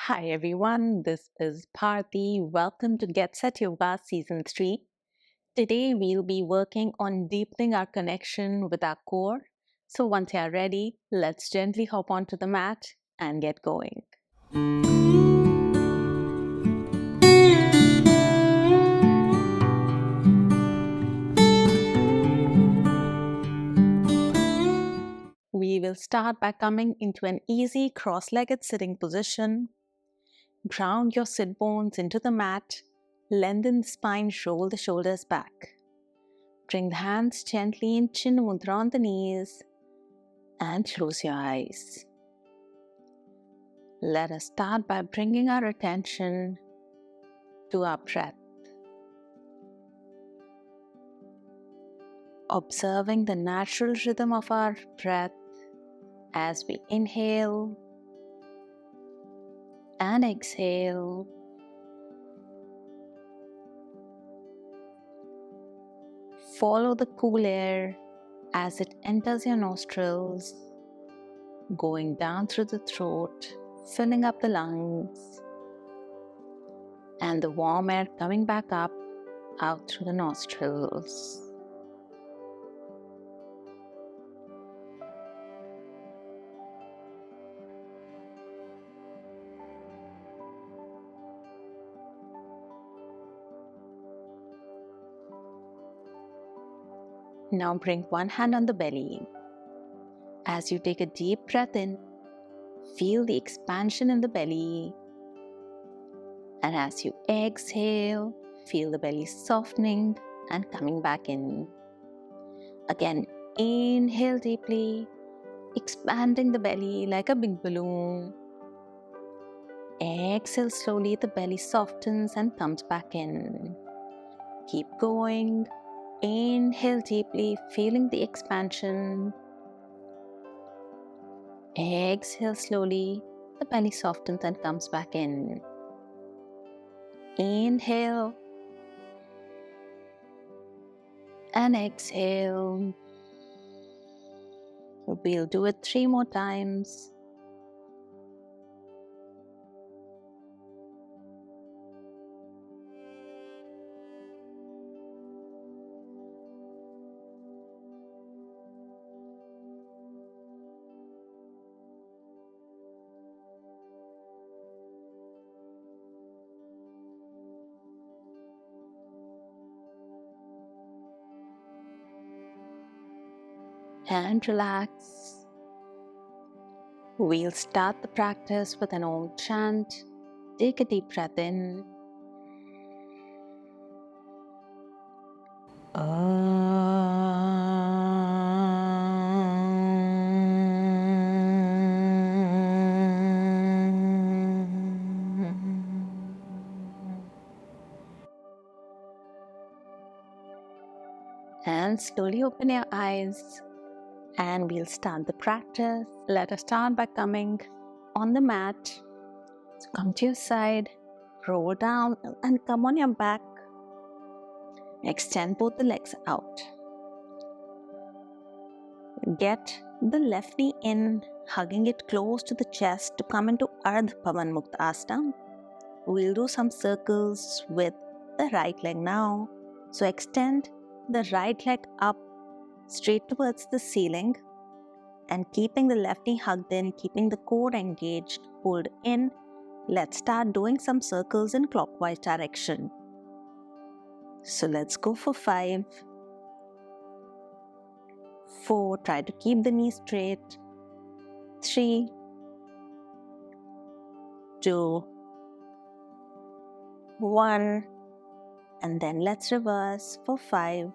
Hi everyone, this is Bharti. Welcome to Get Set Yoga Season 3. Today we'll be working on deepening our connection with our core. So once you're ready, let's gently hop onto the mat and get going. We will start by coming into an easy cross-legged sitting position. Ground your sit bones into the mat. Lengthen the spine, roll the shoulders back. Bring the hands gently in Chin Mudra on the knees and close your eyes. Let us start by bringing our attention to our breath. Observing the natural rhythm of our breath as we inhale and exhale. Follow the cool air as it enters your nostrils, going down through the throat, filling up the lungs, and the warm air coming back up out through the nostrils. Now bring one hand on the belly. As you take a deep breath in, feel the expansion in the belly. And as you exhale, feel the belly softening and coming back in. Again, inhale deeply, expanding the belly like a big balloon. Exhale slowly, the belly softens and comes back in. Keep going. Inhale deeply, feeling the expansion. Exhale slowly, the belly softens and comes back in. Inhale and exhale. We'll do it 3 more times. And relax. We'll start the practice with an Om chant. Take a deep breath in. And slowly open your eyes. And we'll start the practice. Let us start by coming on the mat. So come to your side, roll down and come on your back. Extend both the legs out. Get the left knee in, hugging it close to the chest to come into Ardha Pavan Muktasana. We'll do some circles with the right leg now. So extend the right leg up straight towards the ceiling and keeping the left knee hugged in, keeping the core engaged, pulled in. Let's start doing some circles in clockwise direction. So let's go for 5, 4, try to keep the knee straight, 3, 2, 1, and then let's reverse for 5,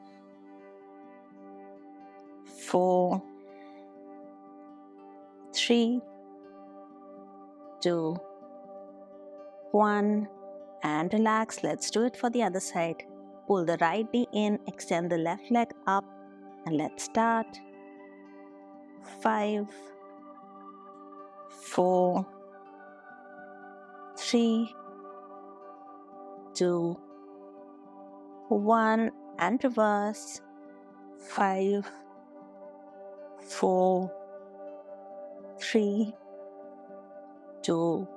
4, 3, 2, 1, and relax. Let's do it for the other side. Pull the right knee in, extend the left leg up, and let's start. 5, 4, 3, 2, 1, and reverse. 5, 4, 3, 2,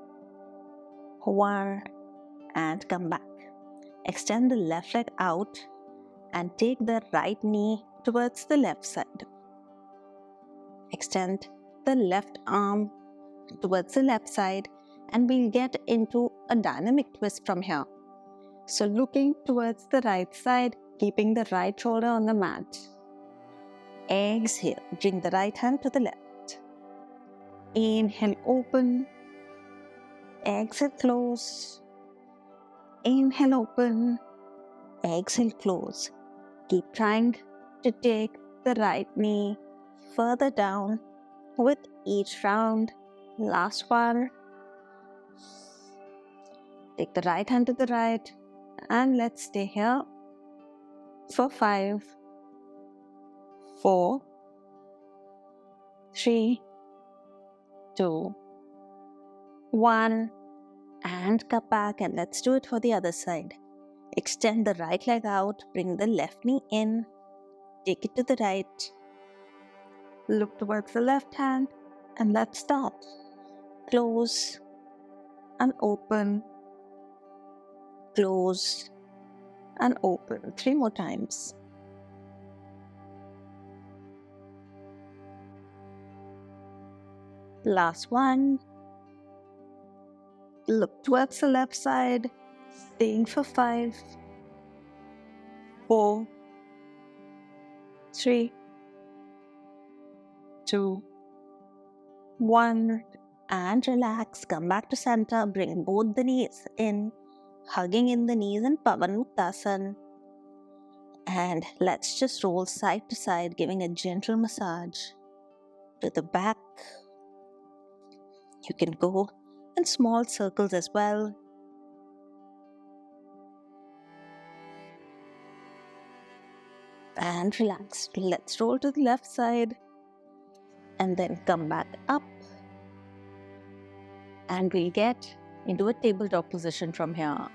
1, and come back. Extend the left leg out and take the right knee towards the left side. Extend the left arm towards the left side and we'll get into a dynamic twist from here. So looking towards the right side, keeping the right shoulder on the mat. Exhale, bring the right hand to the left. Inhale, open. Exhale, close. Inhale, open. Exhale, close. Keep trying to take the right knee further down with each round. Last one. Take the right hand to the right and let's stay here for 5, 4, 3, 2, 1 and come back, and let's do it for the other side. Extend the right leg out, bring the left knee in, take it to the right, look towards the left hand and let's start. Close and open, close and open. 3 more times. Last one. Look towards the left side, staying for 5, 4, 3, 2, 1 and relax. Come back to center, bring both the knees in, hugging in the knees in Pavan Muktasana. And let's just roll side to side, giving a gentle massage to the back. You can go in small circles as well. And relax. Let's roll to the left side and then come back up. And we'll get into a tabletop position from here.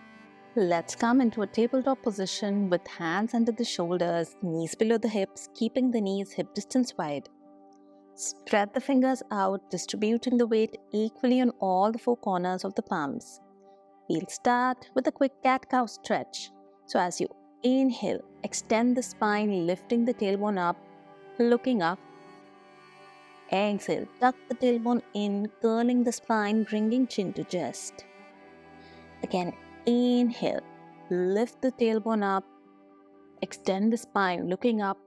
Let's come into a tabletop position with hands under the shoulders, knees below the hips, keeping the knees hip distance wide. Spread the fingers out, distributing the weight equally on all the 4 corners of the palms. We'll start with a quick cat-cow stretch. So as you inhale, extend the spine, lifting the tailbone up, looking up. Exhale, tuck the tailbone in, curling the spine, bringing chin to chest. Again, inhale, lift the tailbone up, extend the spine, looking up.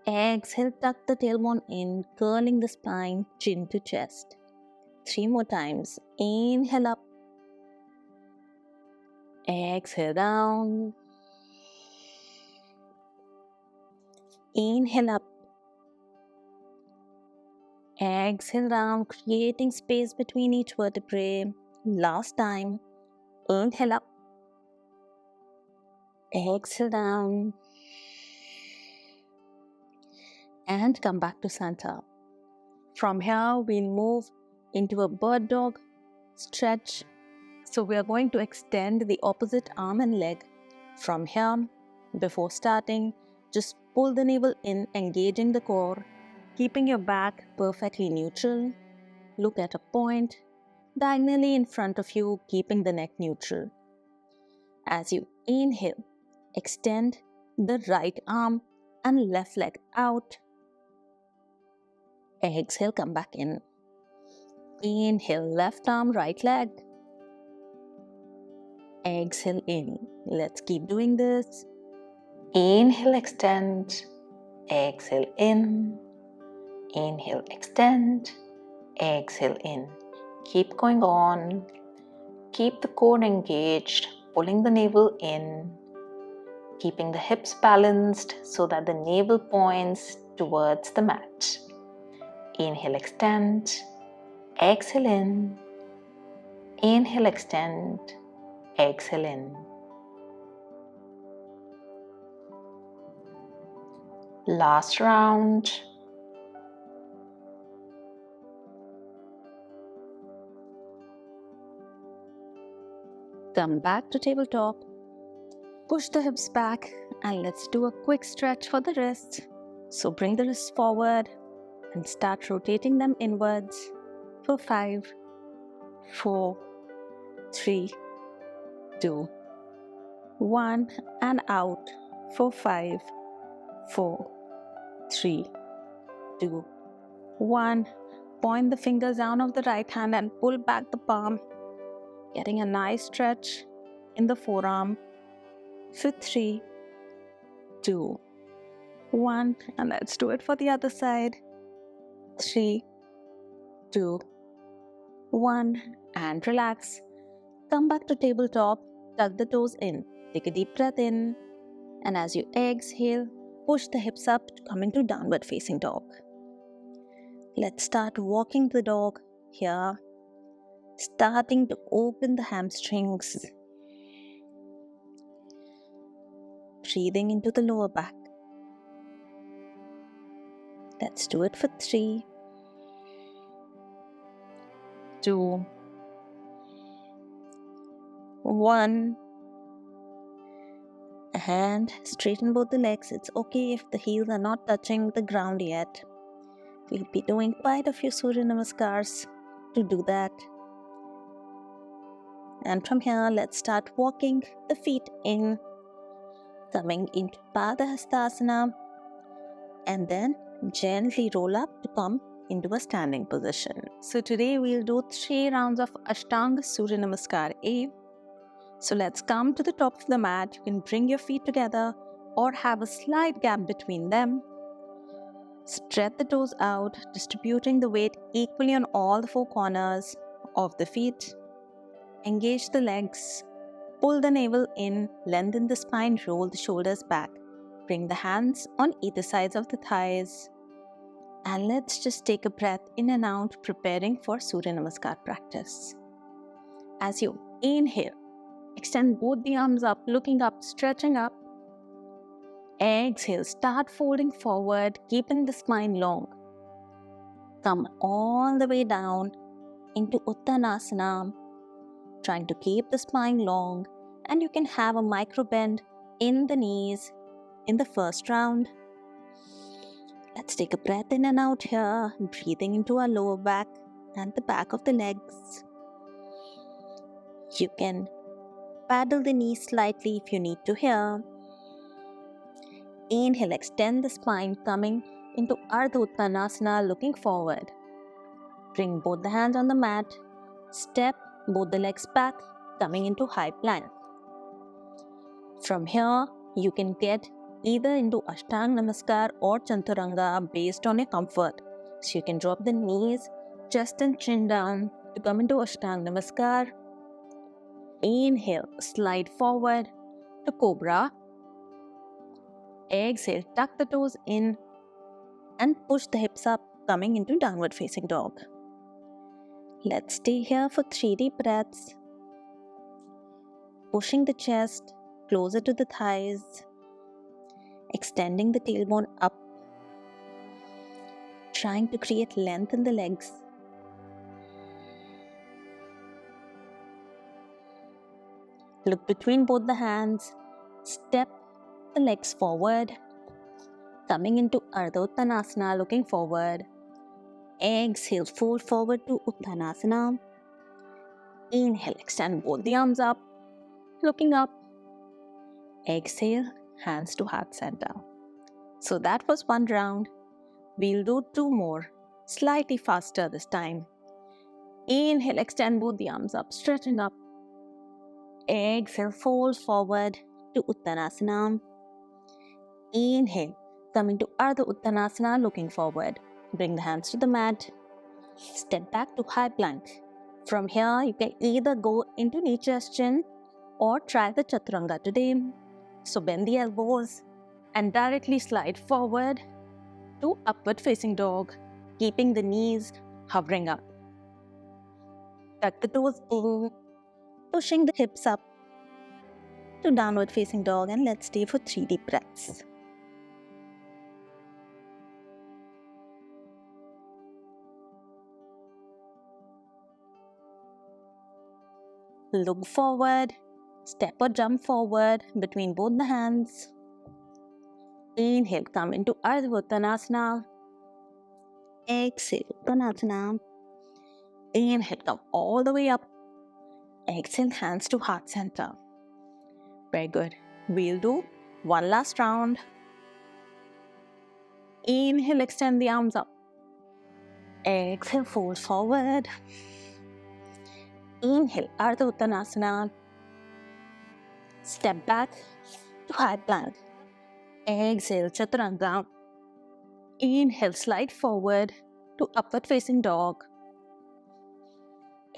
Exhale, tuck the tailbone in, curling the spine, chin to chest. 3 more times. Inhale up. Exhale down. Inhale up. Exhale down, creating space between each vertebrae. Last time. Inhale up. Exhale down. And come back to center. From here, we'll move into a bird dog stretch. So we are going to extend the opposite arm and leg. From here, before starting, just pull the navel in, engaging the core, keeping your back perfectly neutral. Look at a point diagonally in front of you, keeping the neck neutral. As you inhale, extend the right arm and left leg out. Exhale, come back in. Inhale, left arm, right leg. Exhale in. Let's keep doing this. Inhale, extend. Exhale in. Inhale, extend. Exhale in. Keep going on. Keep the core engaged, pulling the navel in, keeping the hips balanced so that the navel points towards the mat. Inhale, extend. Exhale in. Inhale, extend. Exhale in. Last round. Come back to tabletop. Push the hips back and let's do a quick stretch for the wrists. So bring the wrists forward and start rotating them inwards for 5, 4, 3, 2, 1, and out for 5, 4, 3, 2, 1. Point the fingers down of the right hand and pull back the palm, getting a nice stretch in the forearm for 3, 2, 1. And let's do it for the other side. 3, 2, 1. And relax. Come back to tabletop. Tuck the toes in. Take a deep breath in. And as you exhale, push the hips up to come into downward facing dog. Let's start walking the dog here. Starting to open the hamstrings. Breathing into the lower back. Let's do it for 3, 2, 1. And straighten both the legs. It's okay if the heels are not touching the ground yet. We'll be doing quite a few Surya Namaskars to do that. And from here, let's start walking the feet in, coming into Padahastasana, and then gently roll up to come into a standing position. So today we'll do 3 rounds of Ashtanga Surya Namaskar A. So let's come to the top of the mat. You can bring your feet together or have a slight gap between them. Stretch the toes out, distributing the weight equally on all the 4 corners of the feet. Engage the legs. Pull the navel in, lengthen the spine, roll the shoulders back. Bring the hands on either sides of the thighs. And let's just take a breath in and out, preparing for Surya Namaskar practice. As you inhale, extend both the arms up, looking up, stretching up. Exhale, start folding forward, keeping the spine long. Come all the way down into Uttanasana, trying to keep the spine long, and you can have a micro bend in the knees in the first round. Let's take a breath in and out here, breathing into our lower back and the back of the legs. You can paddle the knees slightly if you need to here. Inhale, extend the spine, coming into Ardha Uttanasana, looking forward. Bring both the hands on the mat. Step both the legs back, coming into high plank. From here, you can get either into Ashtanga Namaskar or Chaturanga based on your comfort. So you can drop the knees, chest and chin down to come into Ashtanga Namaskar. Inhale, slide forward to Cobra. Exhale, tuck the toes in and push the hips up, coming into downward facing dog. Let's stay here for 3 deep breaths. Pushing the chest closer to the thighs. Extending the tailbone up. Trying to create length in the legs. Look between both the hands. Step the legs forward. Coming into Ardha Uttanasana, looking forward. Exhale, fold forward to Uttanasana. Inhale, extend both the arms up, looking up. Exhale, hands to heart center. So that was 1 round. We'll do 2 more, slightly faster this time. Inhale, extend both the arms up, stretching up. Exhale, fold forward to Uttanasana. Inhale, come into Ardha Uttanasana, looking forward. Bring the hands to the mat. Step back to high plank. From here, you can either go into knee chest chin or try the Chaturanga today. So bend the elbows and directly slide forward to upward facing dog, keeping the knees hovering up. Tuck the toes in, pushing the hips up to downward facing dog, and let's stay for 3 deep breaths. Look forward, step or jump forward between both the hands. Inhale, come into Ardha Uttanasana. Exhale, Uttanasana. Inhale, come all the way up Exhale, hands to heart center. Very good. We'll do one last round. Inhale, extend the arms up. Exhale, fold forward. Inhale, Ardha Uttanasana. Step back to high plank. Exhale, Chaturanga. Inhale, slide forward to upward facing dog.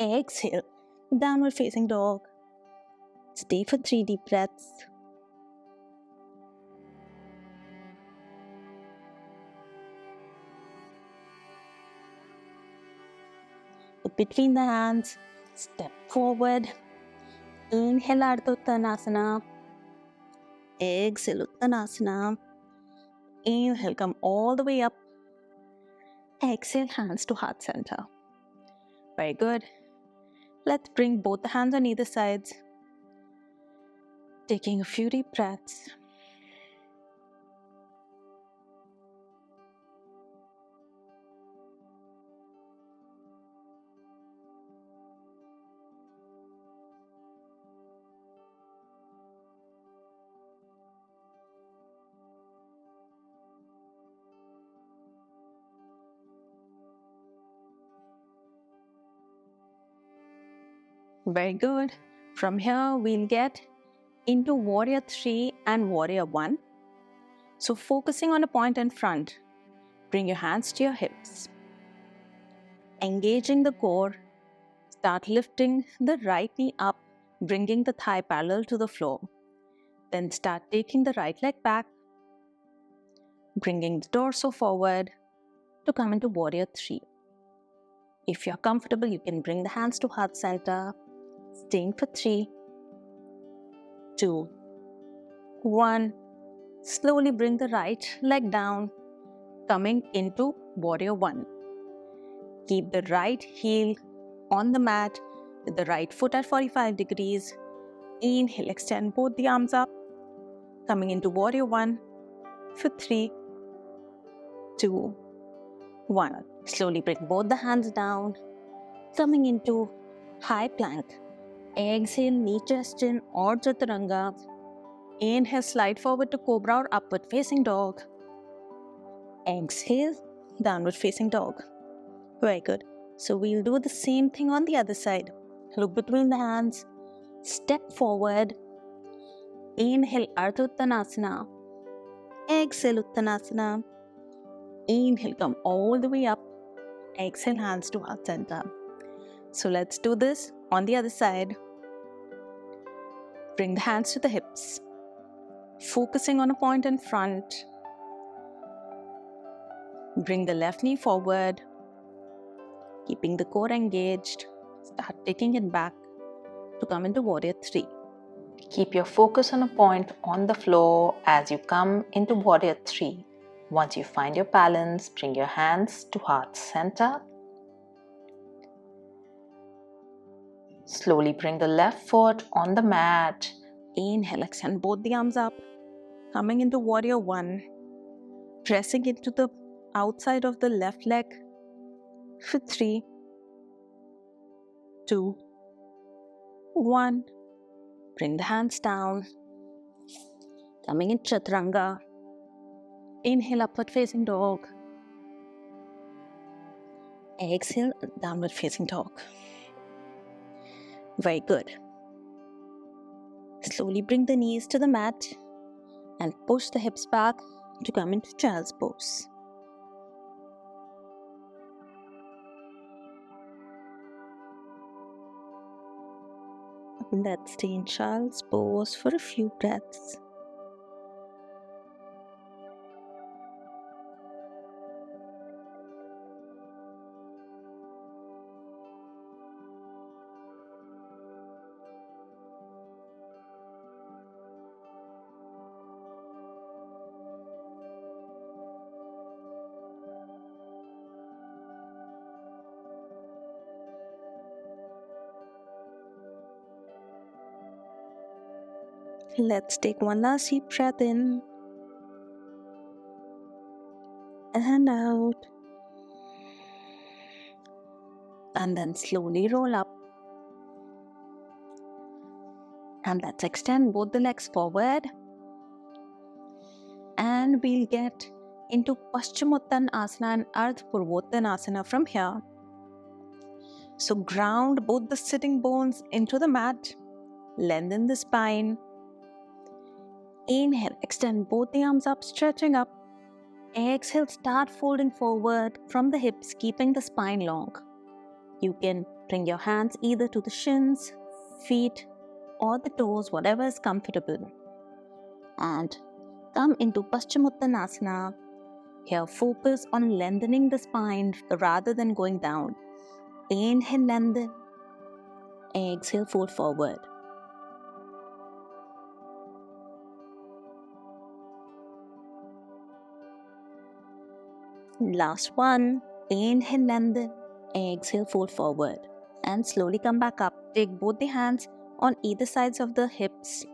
Exhale, downward facing dog. Stay for 3 deep breaths. Look between the hands. Step forward. Inhale, Ardha Uttanasana. Exhale, Uttanasana. Inhale, come all the way up. Exhale, hands to heart center. Very good. Let's bring both the hands on either sides. Taking a few deep breaths. Very good. From here, we'll get into Warrior 3 and Warrior 1. So focusing on a point in front, bring your hands to your hips. Engaging the core, start lifting the right knee up, bringing the thigh parallel to the floor. Then start taking the right leg back, bringing the torso forward to come into Warrior 3. If you're comfortable, you can bring the hands to heart center, staying for 3, 2, 1. Slowly bring the right leg down, coming into Warrior 1. Keep the right heel on the mat with the right foot at 45 degrees. Inhale, extend both the arms up, coming into Warrior 1 for 3, 2, 1. Slowly bring both the hands down, coming into high plank. Exhale, knee chest in or Chaturanga. Inhale, slide forward to Cobra or upward facing dog. Exhale, downward facing dog. Very good. So we'll do the same thing on the other side. Look between the hands. Step forward. Inhale, Ardha Uttanasana. Exhale, Uttanasana. Inhale, come all the way up. Exhale, hands to heart center. So let's do this on the other side. Bring the hands to the hips. Focusing on a point in front. Bring the left knee forward. Keeping the core engaged. Start taking it back to come into Warrior 3. Keep your focus on a point on the floor as you come into Warrior 3. Once you find your balance, bring your hands to heart center. Slowly bring the left foot on the mat. Inhale, extend both the arms up. Coming into Warrior 1. Pressing into the outside of the left leg for 3, 2, 1. Bring the hands down. Coming in Chaturanga. Inhale, upward facing dog. Exhale, downward facing dog. Very good. Slowly bring the knees to the mat and push the hips back to come into child's pose. Let's stay in child's pose for a few breaths. Let's take one last deep breath in and out. And then slowly roll up. And let's extend both the legs forward. And we'll get into Paschimottanasana and Ardha Purvottanasana from here. So ground both the sitting bones into the mat. Lengthen the spine. Inhale, extend both the arms up, stretching up. Exhale, start folding forward from the hips, keeping the spine long. You can bring your hands either to the shins, feet, or the toes, whatever is comfortable. And come into Paschimottanasana. Here, focus on lengthening the spine rather than going down. Inhale, lengthen. Exhale, fold forward. Last one. Inhale, lengthen. Exhale, fold forward. And slowly come back up. Take both the hands on either sides of the hips.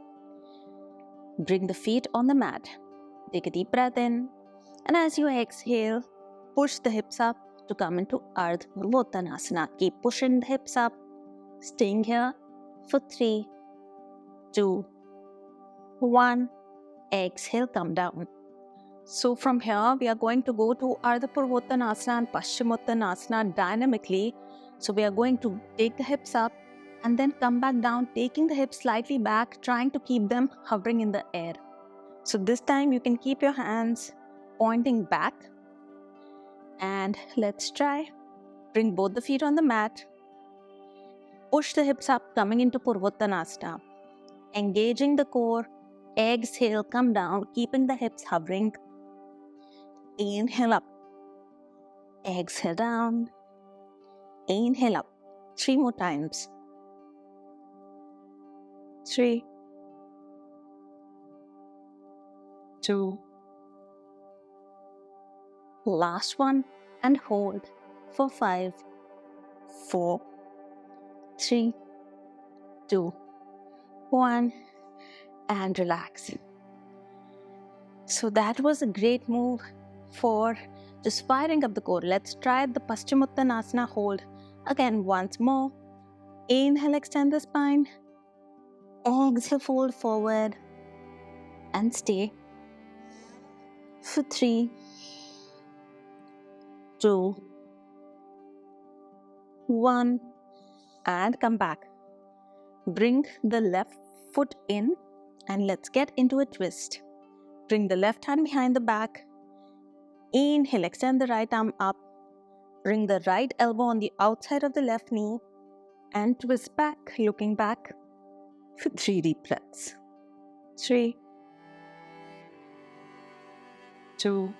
Bring the feet on the mat. Take a deep breath in. And as you exhale, push the hips up to come into Ardha Purvottanasana. Keep pushing the hips up. Staying here for 3, 2, 1. Exhale, come down. So from here, we are going to go to Ardha Purvottanasana and Paschimottanasana dynamically. So we are going to take the hips up and then come back down, taking the hips slightly back, trying to keep them hovering in the air. So this time you can keep your hands pointing back. And let's try. Bring both the feet on the mat. Push the hips up, coming into Purvottanasana. Engaging the core. Exhale, come down, keeping the hips hovering. Inhale up. Exhale down. Inhale up. 3 more times. 3, 2. Last one. And hold for 5, 4, 3, 2, 1. And relax. So that was a great move for just firing up the core. Let's try the Paschimottanasana hold again once more. Inhale, extend the spine. Exhale, fold forward and stay for 3, 2, 1. And come back. Bring the left foot in and let's get into a twist. Bring the left hand behind the back. Inhale, extend the right arm up. Bring the right elbow on the outside of the left knee and twist back, looking back for 3 deep breaths. 3, 2,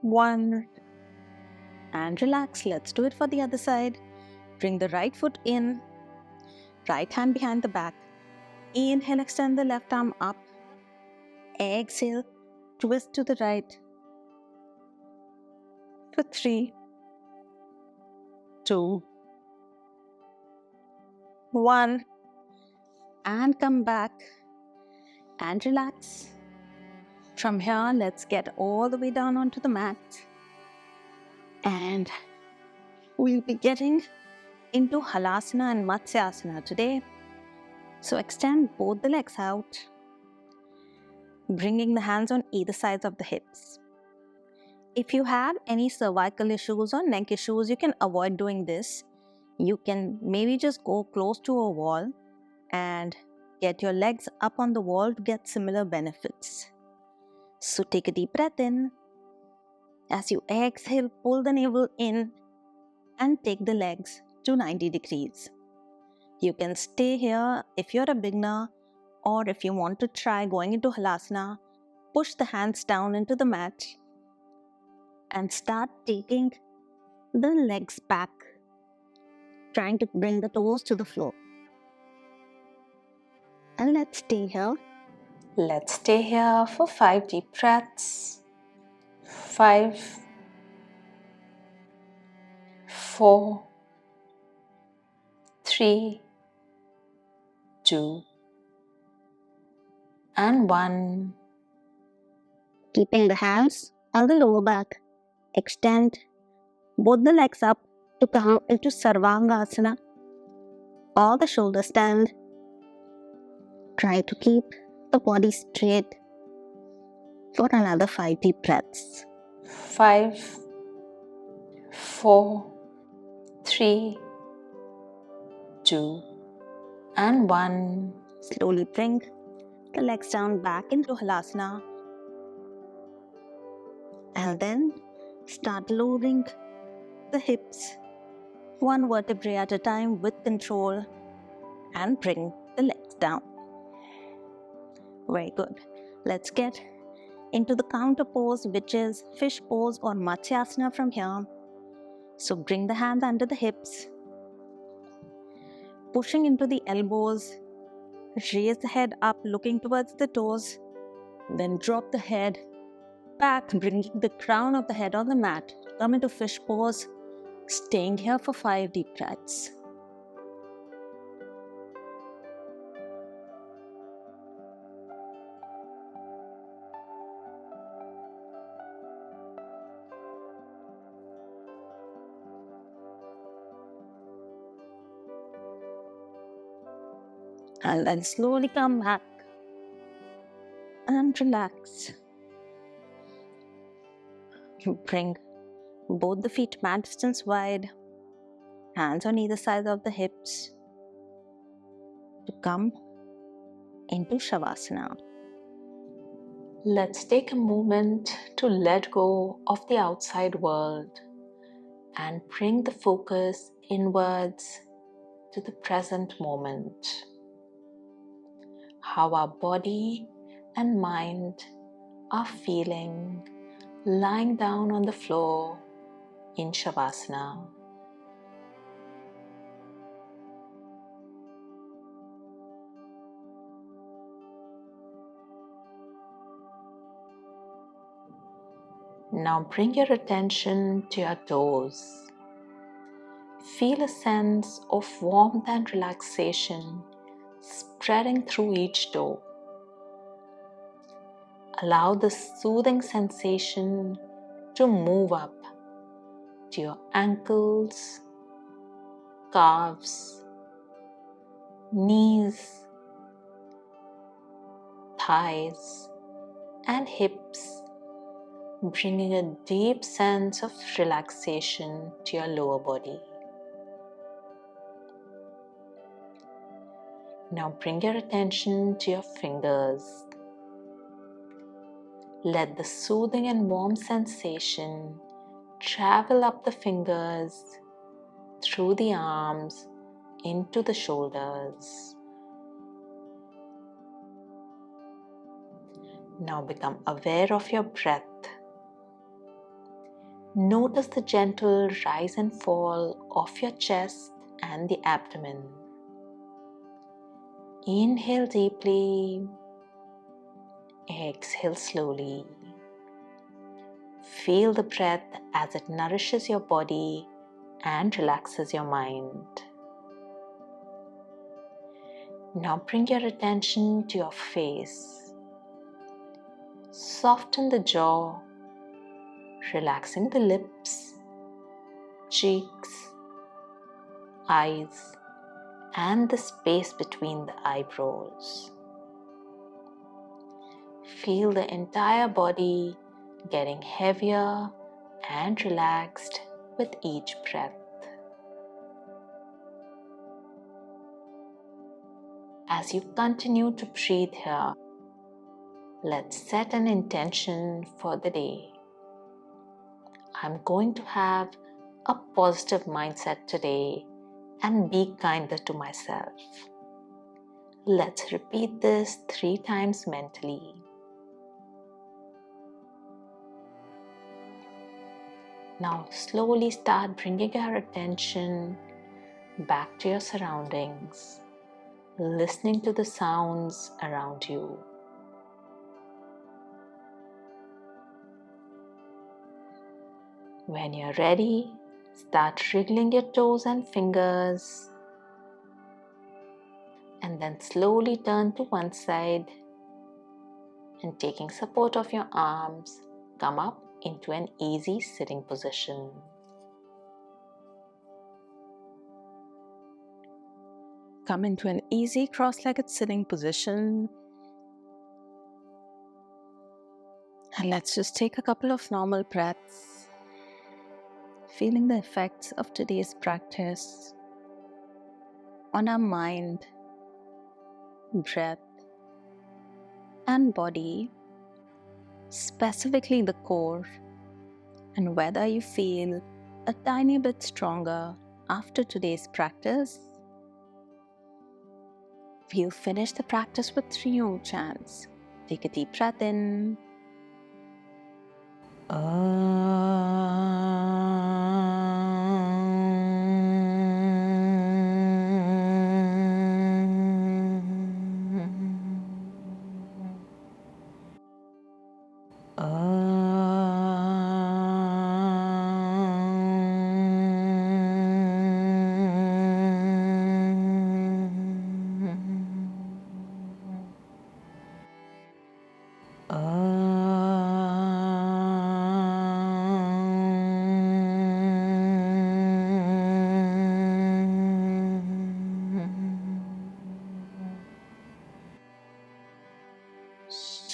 1. And relax. Let's do it for the other side. Bring the right foot in. Right hand behind the back. Inhale, extend the left arm up. Exhale, twist to the right for 3, 2, 1. And come back and relax. From here, let's get all the way down onto the mat. And we'll be getting into Halasana and Matsyasana today. So extend both the legs out, bringing the hands on either sides of the hips. If you have any cervical issues or neck issues, you can avoid doing this. You can maybe just go close to a wall and get your legs up on the wall to get similar benefits. So take a deep breath in. As you exhale, pull the navel in and take the legs to 90 degrees. You can stay here if you're a beginner, or if you want to try going into Halasana, push the hands down into the mat and start taking the legs back, trying to bring the toes to the floor. And let's stay here. Let's stay here for 5 deep breaths. 5, 4, 3, 2, and 1. Keeping the hands on the lower back. Extend both the legs up to come into Sarvangasana. or the shoulder stand. Try to keep the body straight for another 5 deep breaths. 5, 4, 3, 2, and 1. Slowly bring the legs down back into Halasana. And then start lowering the hips one vertebrae at a time with control and bring the legs down. Very good. Let's get into the counter pose, which is fish pose or Matsyasana from here. So bring the hands under the hips, pushing into the elbows, raise the head up looking towards the toes, then drop the head back, bringing the crown of the head on the mat. Come into fish pose, staying here for 5 deep breaths. And then slowly come back and relax. Bring both the feet mat distance wide, hands on either side of the hips to come into Shavasana. Let's take a moment to let go of the outside world and bring the focus inwards to the present moment. How our body and mind are feeling lying down on the floor in Shavasana. Now bring your attention to your toes. Feel a sense of warmth and relaxation spreading through each toe. Allow the soothing sensation to move up to your ankles, calves, knees, thighs, and hips, bringing a deep sense of relaxation to your lower body. Now bring your attention to your fingers. Let the soothing and warm sensation travel up the fingers, through the arms, into the shoulders. Now become aware of your breath. Notice the gentle rise and fall of your chest and the abdomen. Inhale deeply, exhale slowly. Feel the breath as it nourishes your body and relaxes your mind. Now bring your attention to your face. Soften the jaw, relaxing the lips, cheeks, eyes, and the space between the eyebrows. Feel the entire body getting heavier and relaxed with each breath. As you continue to breathe here, let's set an intention for the day. I'm going to have a positive mindset today and be kinder to myself. Let's repeat this 3 times mentally. Now slowly start bringing your attention back to your surroundings, listening to the sounds around you. When you're ready, start wriggling your toes and fingers, and then slowly turn to one side, and taking support of your arms, come up into an easy sitting position. Come into an easy cross-legged sitting position. And let's just take a couple of normal breaths, feeling the effects of today's practice on our mind, breath, and body, specifically the core, and whether you feel a tiny bit stronger after today's practice. We'll finish the practice with 3 Om chants. Take a deep breath in.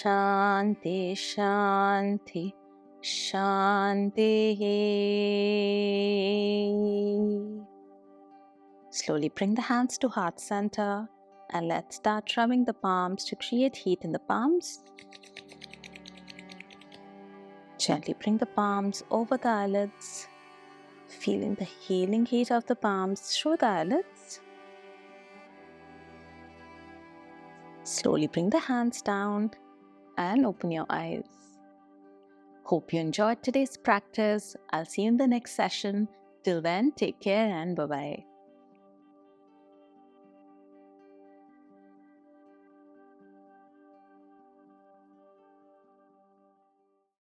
Shanti, Shanti, Shanti. Slowly bring the hands to heart center and let's start rubbing the palms to create heat in the palms. Gently bring the palms over the eyelids, feeling the healing heat of the palms through the eyelids. Slowly bring the hands down and open your eyes. Hope you enjoyed today's practice. I'll see you in the next session. Till then, take care and bye-bye.